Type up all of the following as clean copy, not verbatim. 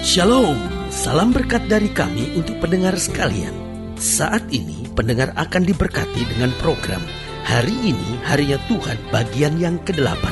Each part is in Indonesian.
Shalom, salam berkat dari kami untuk pendengar sekalian. Saat ini pendengar akan diberkati dengan program Hari Ini Harinya Tuhan bagian yang ke-8.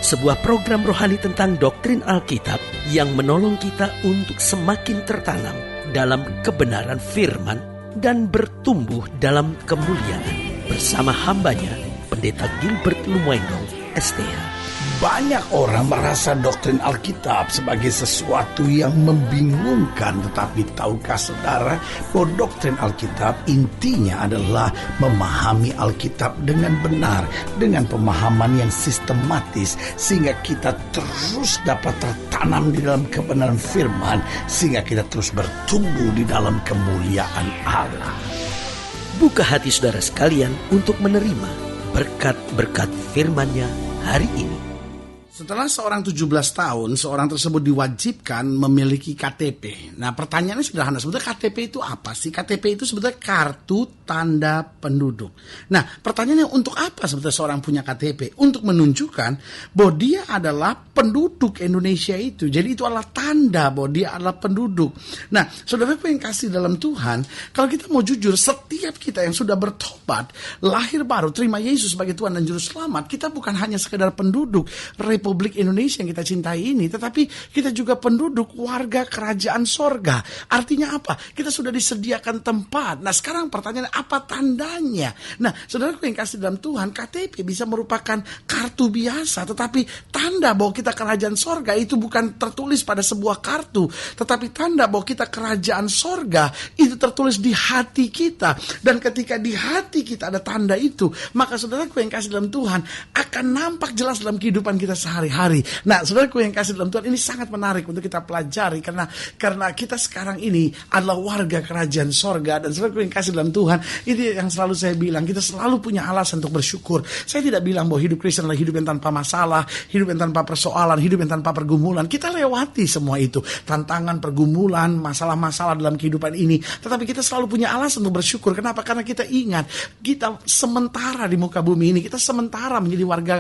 Sebuah program rohani tentang doktrin Alkitab yang menolong kita untuk semakin tertanam dalam kebenaran firman dan bertumbuh dalam kemuliaan. Bersama hambanya, Pendeta Gilbert Lumwendong, STH. Banyak orang merasa doktrin Alkitab sebagai sesuatu yang membingungkan. Tetapi tahukah saudara bahwa doktrin Alkitab intinya adalah memahami Alkitab dengan benar, dengan pemahaman yang sistematis, sehingga kita terus dapat tertanam di dalam kebenaran firman, sehingga kita terus bertumbuh di dalam kemuliaan Allah. Buka hati saudara sekalian untuk menerima berkat-berkat firman-Nya hari ini. Setelah seorang 17 tahun, seorang tersebut diwajibkan memiliki KTP. Nah, pertanyaannya sederhana. Sebetulnya KTP itu apa sih? KTP itu sebetulnya kartu tanda penduduk. Nah, pertanyaannya untuk apa sebetulnya seorang punya KTP? Untuk menunjukkan bahwa dia adalah penduduk Indonesia itu. Jadi itu adalah tanda bahwa dia adalah penduduk. Nah, saudaraku yang kasih dalam Tuhan, kalau kita mau jujur, setiap kita yang sudah bertobat, lahir baru, terima Yesus sebagai Tuhan dan Juru Selamat, kita bukan hanya sekedar penduduk Republik Indonesia yang kita cintai ini, tetapi kita juga penduduk warga kerajaan sorga. Artinya apa? Kita sudah disediakan tempat. Nah, sekarang pertanyaannya apa tandanya? Nah, saudaraku yang kasih dalam Tuhan, KTP bisa merupakan kartu biasa, tetapi tanda bahwa kita kerajaan sorga itu bukan tertulis pada sebuah kartu, tetapi tanda bahwa kita kerajaan sorga itu tertulis di hati kita. Dan ketika di hati kita ada tanda itu, maka saudaraku yang kasih dalam Tuhan akan nampak jelas dalam kehidupan kita sehari-hari. Nah, saudaraku yang kasih dalam Tuhan, ini sangat menarik untuk kita pelajari karena kita sekarang ini adalah warga kerajaan sorga. Dan saudaraku yang kasih dalam Tuhan, ini yang selalu saya bilang, kita selalu punya alasan untuk bersyukur. Saya tidak bilang bahwa hidup Kristen adalah hidup yang tanpa masalah, hidup yang tanpa persoalan, hidup yang tanpa pergumulan. Kita lewati semua itu, tantangan, pergumulan, masalah-masalah dalam kehidupan ini. Tetapi kita selalu punya alasan untuk bersyukur. Kenapa? Karena kita ingat, kita sementara di muka bumi ini, kita sementara menjadi warga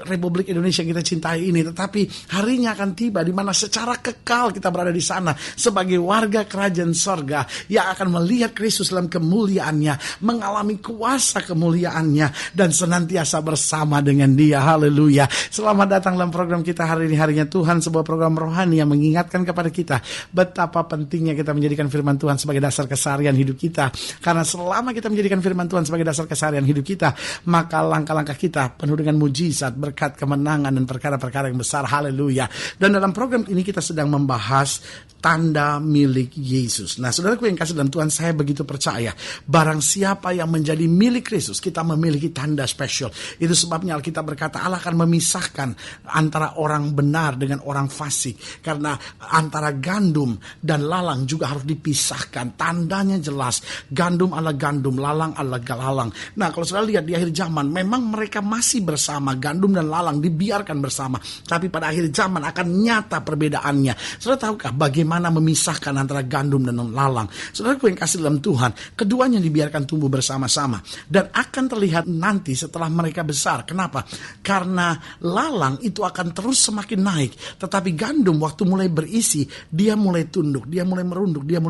Republik Indonesia yang kita cintai ini, tetapi harinya akan tiba di mana secara kekal kita berada di sana sebagai warga kerajaan sorga yang akan melihat Kristus dalam kemuliaannya, mengalami kuasa kemuliaannya, dan senantiasa bersama dengan Dia. Haleluya. Selamat datang dalam program kita hari ini, Harinya Tuhan, sebuah program rohani yang mengingatkan kepada kita betapa pentingnya kita menjadikan firman Tuhan sebagai dasar keseharian hidup kita. Karena selama kita menjadikan firman Tuhan sebagai dasar keseharian hidup kita, maka langkah-langkah kita penuh dengan mujizat, berkat, kemenangan, dan perkara-perkara yang besar. Haleluya. Dan dalam program ini kita sedang membahas tanda milik Yesus. Nah, saudaraku yang kasih dalam Tuhan, saya begitu percaya barang siapa yang menjadi milik Kristus, kita memiliki tanda spesial. Itu sebabnya Alkitab berkata Allah akan memisahkan antara orang benar dengan orang fasik, karena antara gandum dan lalang juga harus dipisahkan. Tandanya jelas, gandum adalah gandum, lalang adalah lalang. Nah, kalau saudara lihat di akhir zaman, memang mereka masih bersama, gandum dan lalang dibiarkan bersama, tapi pada akhir zaman akan nyata perbedaannya. Saudara tahukah bagaimana memisahkan antara gandum dan lalang? Saudaraku yang kasih dalam Tuhan, keduanya dibiarkan tumbuh bersama-sama dan akan terlihat nanti setelah mereka besar. Kenapa? Karena lalang itu akan terus semakin naik, tetapi gandum waktu mulai berisi, dia mulai tunduk, dia mulai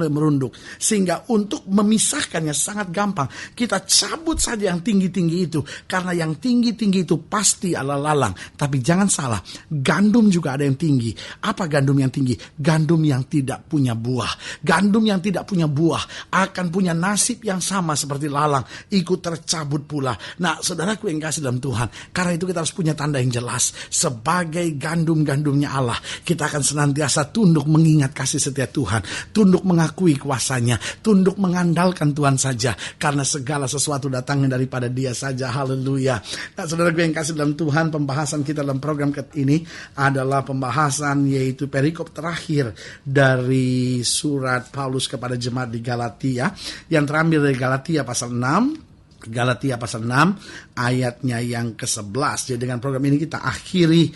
merunduk, sehingga untuk memisahkannya sangat gampang. Kita cabut saja yang tinggi-tinggi itu, karena yang tinggi-tinggi itu pasti adalah lalang. Tapi jangan salah, gandum juga ada yang tinggi. Apa gandum yang tinggi? Gandum yang tidak punya buah. Gandum yang tidak punya buah akan punya nasib yang sama seperti lalang, ikut tercabut pula. Nah, saudaraku yang kasih dalam Tuhan, karena itu kita harus punya tanda yang jelas. Sebagai gandum-gandumnya Allah, kita akan senantiasa tunduk mengingat kasih setia Tuhan, tunduk mengakui kuasanya, tunduk mengandalkan Tuhan saja, karena segala sesuatu datangnya daripada Dia saja. Haleluya. Nah, saudaraku yang kasih dalam Tuhan, pembahasan kita dalam program ini adalah pembahasan yaitu perikop terakhir dari surat Paulus kepada jemaat di Galatia, yang terambil dari Galatia pasal 6 Galatia pasal 6 ayatnya yang ke-11. Jadi dengan program ini kita akhiri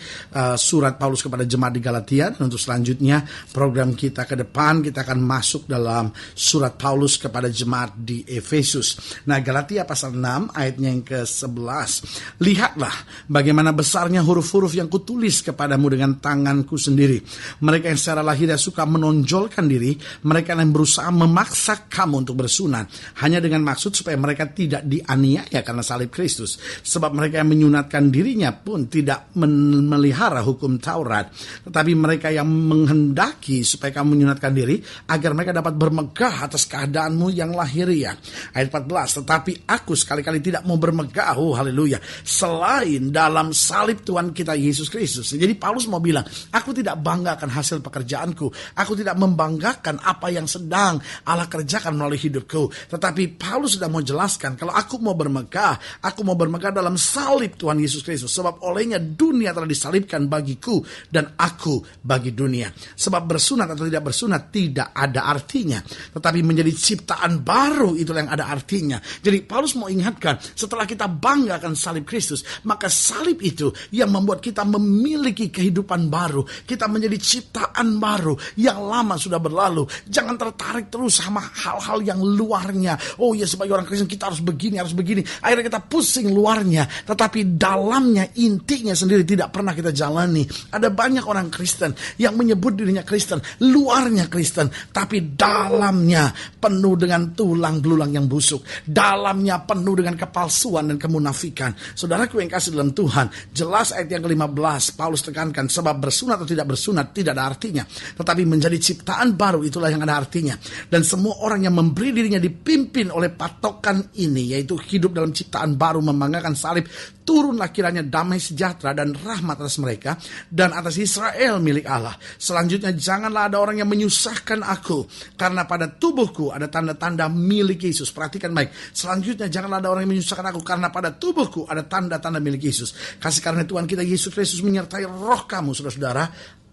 surat Paulus kepada jemaat di Galatia. Dan untuk selanjutnya program kita ke depan, kita akan masuk dalam surat Paulus kepada jemaat di Efesus. Nah, Galatia pasal 6 ayatnya yang ke-11. Lihatlah bagaimana besarnya huruf-huruf yang kutulis kepadamu dengan tanganku sendiri. Mereka yang secara lahiriah suka menonjolkan diri, mereka yang berusaha memaksa kamu untuk bersunat, hanya dengan maksud supaya mereka tidak dianiaya karena salib Kristus. Sebab mereka yang menyunatkan dirinya pun tidak memelihara hukum Taurat, tetapi mereka yang menghendaki supaya kamu menyunatkan diri agar mereka dapat bermegah atas keadaanmu yang lahiriah. Ayat 14, tetapi aku sekali-kali tidak mau bermegah, haleluya, selain dalam salib Tuhan kita Yesus Kristus. Jadi Paulus mau bilang, aku tidak banggakan hasil pekerjaanku, aku tidak membanggakan apa yang sedang Allah kerjakan melalui hidupku, tetapi Paulus sudah mau jelaskan, kalau aku mau bermegah dalam salib Tuhan Yesus Kristus. Sebab olehnya dunia telah disalibkan bagiku dan aku bagi dunia. Sebab bersunat atau tidak bersunat tidak ada artinya, tetapi menjadi ciptaan baru itulah yang ada artinya. Jadi Paulus mau ingatkan, setelah kita banggakan salib Kristus, maka salib itu yang membuat kita memiliki kehidupan baru. Kita menjadi ciptaan baru, yang lama sudah berlalu. Jangan tertarik terus sama hal-hal yang luarnya. Oh ya, sebagai orang Kristen kita harus begini, harus begini. Akhirnya kita pusing luarnya, tetapi dalamnya, intinya sendiri tidak pernah kita jalani. Ada banyak orang Kristen yang menyebut dirinya Kristen, luarnya Kristen, tapi dalamnya penuh dengan tulang belulang yang busuk. Dalamnya penuh dengan kepalsuan dan kemunafikan. Saudaraku yang kasih dalam Tuhan, jelas ayat yang ke-15 Paulus tekankan, sebab bersunat atau tidak bersunat tidak ada artinya, tetapi menjadi ciptaan baru itulah yang ada artinya. Dan semua orang yang memberi dirinya dipimpin oleh patokan ini, yaitu hidup dalam ciptaan baru, membanggakan salib, turunlah kiranya damai sejahtera dan rahmat atas mereka dan atas Israel milik Allah. Selanjutnya, janganlah ada orang yang menyusahkan aku, karena pada tubuhku ada tanda-tanda milik Yesus. Perhatikan baik. Selanjutnya, janganlah ada orang yang menyusahkan aku, karena pada tubuhku ada tanda-tanda milik Yesus. Kasih karunia Tuhan kita Yesus Kristus menyertai roh kamu, saudara-saudara.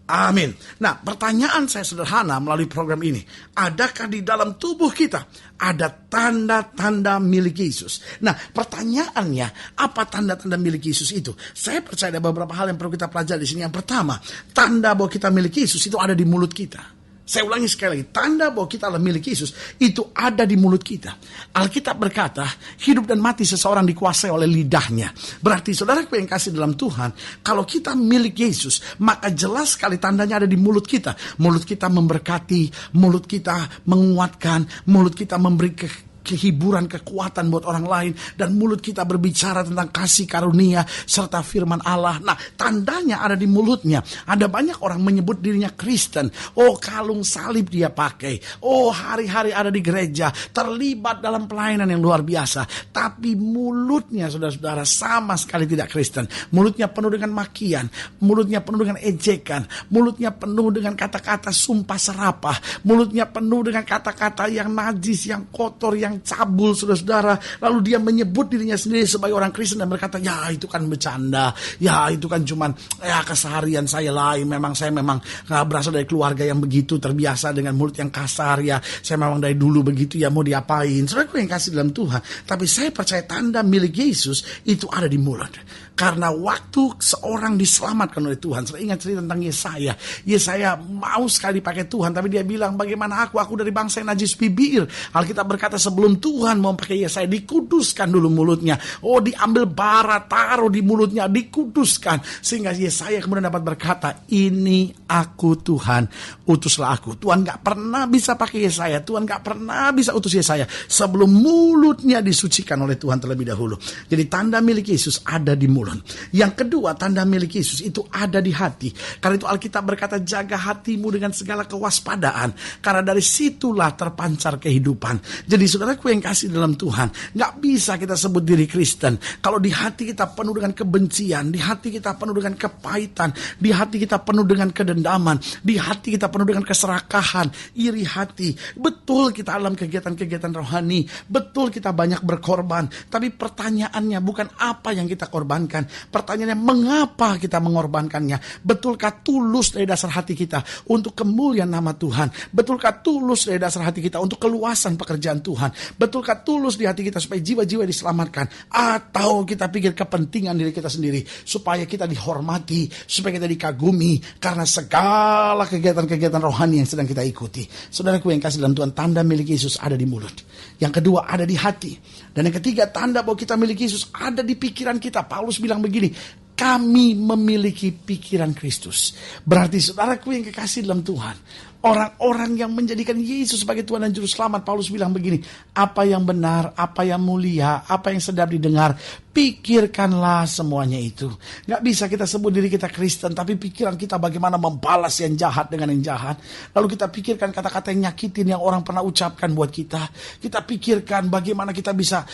Amin. Nah, pertanyaan saya sederhana melalui program ini. Adakah di dalam tubuh kita ada tanda-tanda milik Yesus? Nah, pertanyaannya, apa tanda-tanda milik Yesus itu? Saya percaya ada beberapa hal yang perlu kita pelajari di sini. Yang pertama, tanda bahwa kita milik Yesus itu ada di mulut kita. Saya ulangi sekali lagi, tanda bahwa kita adalah milik Yesus itu ada di mulut kita. Alkitab berkata, hidup dan mati seseorang dikuasai oleh lidahnya. Berarti saudaraku yang kasih dalam Tuhan, kalau kita milik Yesus, maka jelas sekali tandanya ada di mulut kita. Mulut kita memberkati, mulut kita menguatkan, mulut kita memberi kehiburan, kekuatan buat orang lain, dan mulut kita berbicara tentang kasih karunia serta firman Allah. Nah, tandanya ada di mulutnya. Ada banyak orang menyebut dirinya Kristen. Oh, kalung salib dia pakai. Oh, hari-hari ada di gereja, terlibat dalam pelayanan yang luar biasa. Tapi mulutnya, saudara-saudara, sama sekali tidak Kristen. Mulutnya penuh dengan makian, mulutnya penuh dengan ejekan, mulutnya penuh dengan kata-kata sumpah serapah, mulutnya penuh dengan kata-kata yang najis, yang kotor, yang cabul, saudara-saudara. Lalu dia menyebut dirinya sendiri sebagai orang Kristen dan berkata, ya itu kan bercanda, ya itu kan cuman keseharian saya lah. Saya memang berasal dari keluarga yang begitu, terbiasa dengan mulut yang kasar, ya saya memang dari dulu begitu, ya mau diapain. Saudaraku yang kasih dalam Tuhan, tapi saya percaya tanda milik Yesus itu ada di mulut. Karena waktu seorang diselamatkan oleh Tuhan, saya ingat cerita tentang Yesaya. Yesaya mau sekali dipakai Tuhan, tapi dia bilang, bagaimana aku dari bangsa yang najis bibir. Alkitab berkata, sebelum Tuhan mau pakai Yesaya, dikuduskan dulu mulutnya. Oh, diambil bara, taruh di mulutnya, dikuduskan. Sehingga Yesaya kemudian dapat berkata, ini aku Tuhan, utuslah aku. Tuhan gak pernah bisa pakai Yesaya, Tuhan gak pernah bisa utus Yesaya sebelum mulutnya disucikan oleh Tuhan terlebih dahulu. Jadi tanda milik Yesus ada di mulut. Yang kedua, tanda milik Yesus itu ada di hati. Karena itu Alkitab berkata, jaga hatimu dengan segala kewaspadaan, karena dari situlah terpancar kehidupan. Jadi saudaraku yang kasih dalam Tuhan, gak bisa kita sebut diri Kristen kalau di hati kita penuh dengan kebencian, di hati kita penuh dengan kepahitan, di hati kita penuh dengan kedendaman, di hati kita penuh dengan keserakahan, iri hati. Betul kita dalam kegiatan-kegiatan rohani, betul kita banyak berkorban, tapi pertanyaannya bukan apa yang kita korbankan, pertanyaannya mengapa kita mengorbankannya. Betulkah tulus dari dasar hati kita untuk kemuliaan nama Tuhan? Betulkah tulus dari dasar hati kita untuk keluasan pekerjaan Tuhan? Betulkah tulus di hati kita supaya jiwa-jiwa diselamatkan? Atau kita pikir kepentingan diri kita sendiri supaya kita dihormati, supaya kita dikagumi karena segala kegiatan-kegiatan rohani yang sedang kita ikuti. Saudaraku yang kasih dalam Tuhan, tanda milik Yesus ada di mulut. Yang kedua ada di hati. Dan yang ketiga, tanda bahwa kita milik Yesus ada di pikiran kita. Paulus bilang begini, kami memiliki pikiran Kristus. Berarti saudaraku yang kekasih dalam Tuhan, orang-orang yang menjadikan Yesus sebagai Tuhan dan Juru Selamat, Paulus bilang begini, apa yang benar, apa yang mulia, apa yang sedap didengar, pikirkanlah semuanya itu. Gak bisa kita sebut diri kita Kristen, tapi pikiran kita bagaimana membalas yang jahat dengan yang jahat. Lalu kita pikirkan kata-kata yang nyakitin yang orang pernah ucapkan buat kita. Kita pikirkan bagaimana kita bisa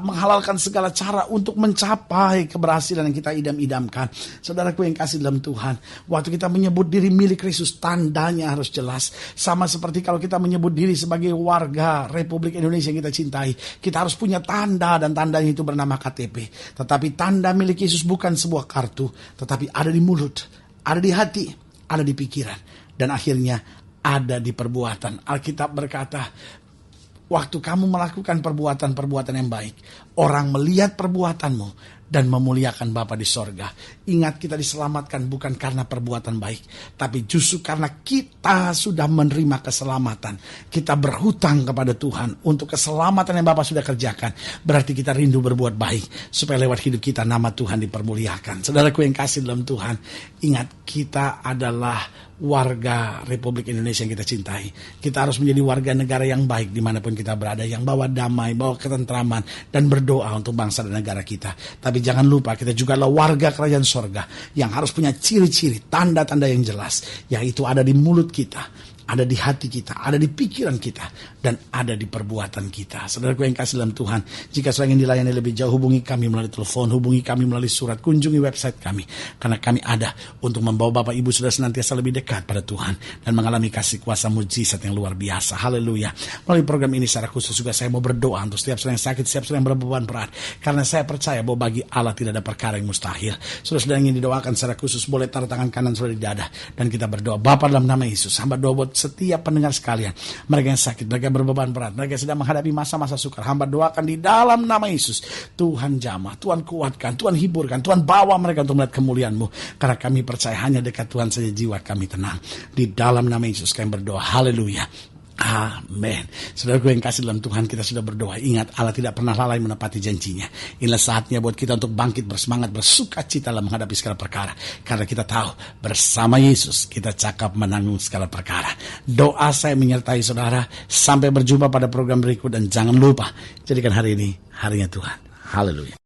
menghalalkan segala cara untuk mencapai keberhasilan yang kita idam-idamkan. Saudaraku yang kasih dalam Tuhan, waktu kita menyebut diri milik Kristus, tandanya harus jelas. Sama seperti kalau kita menyebut diri sebagai warga Republik Indonesia yang kita cintai, kita harus punya tanda, dan tandanya itu bernama KTP. Tetapi tanda milik Yesus bukan sebuah kartu, tetapi ada di mulut, ada di hati, ada di pikiran, dan akhirnya ada di perbuatan. Alkitab berkata, waktu kamu melakukan perbuatan-perbuatan yang baik, orang melihat perbuatanmu dan memuliakan Bapa di sorga. Ingat, kita diselamatkan bukan karena perbuatan baik, tapi justru karena kita sudah menerima keselamatan. Kita berhutang kepada Tuhan untuk keselamatan yang Bapa sudah kerjakan. Berarti kita rindu berbuat baik, supaya lewat hidup kita nama Tuhan dipermuliakan. Saudaraku yang kasih dalam Tuhan, ingat, kita adalah warga Republik Indonesia yang kita cintai. Kita harus menjadi warga negara yang baik dimanapun kita berada, yang bawa damai, bawa ketentraman, dan berdoa untuk bangsa dan negara kita. Tapi jangan lupa, kita juga adalah warga kerajaan sorga yang harus punya ciri-ciri, tanda-tanda yang jelas, yaitu ada di mulut kita, ada di hati kita, ada di pikiran kita, dan ada di perbuatan kita. Saudaraku yang kasih dalam Tuhan, jika saudara ingin dilayani lebih jauh, hubungi kami melalui telepon, hubungi kami melalui surat, kunjungi website kami, karena kami ada untuk membawa Bapak Ibu sudah senantiasa lebih dekat pada Tuhan dan mengalami kasih kuasa mujizat yang luar biasa. Haleluya. Melalui program ini secara khusus juga saya mau berdoa untuk setiap saudara yang sakit, setiap saudara yang berbeban berat, karena saya percaya bahwa bagi Allah tidak ada perkara yang mustahil. Saudara ingin didoakan secara khusus, boleh taruh tangan kanan saudara di dada, dan kita berdoa. Bapa, dalam nama Yesus, hamba doa buat setiap pendengar sekalian, mereka yang sakit, mereka yang berbeban berat, mereka yang sedang menghadapi masa-masa sukar, hamba doakan di dalam nama Yesus, Tuhan jamah, Tuhan kuatkan, Tuhan hiburkan, Tuhan bawa mereka untuk melihat kemuliaan-Mu, karena kami percaya hanya dekat Tuhan saja jiwa kami tenang. Di dalam nama Yesus kami berdoa, haleluya. Amin. Saudaraku yang kasih dalam Tuhan, kita sudah berdoa. Ingat, Allah tidak pernah lalai menepati janjinya. Inilah saatnya buat kita untuk bangkit, bersemangat, bersuka cita dalam menghadapi segala perkara. Karena kita tahu bersama Yesus kita cakap menanggung segala perkara. Doa saya menyertai saudara. Sampai berjumpa pada program berikut, dan jangan lupa jadikan hari ini harinya Tuhan. Haleluya.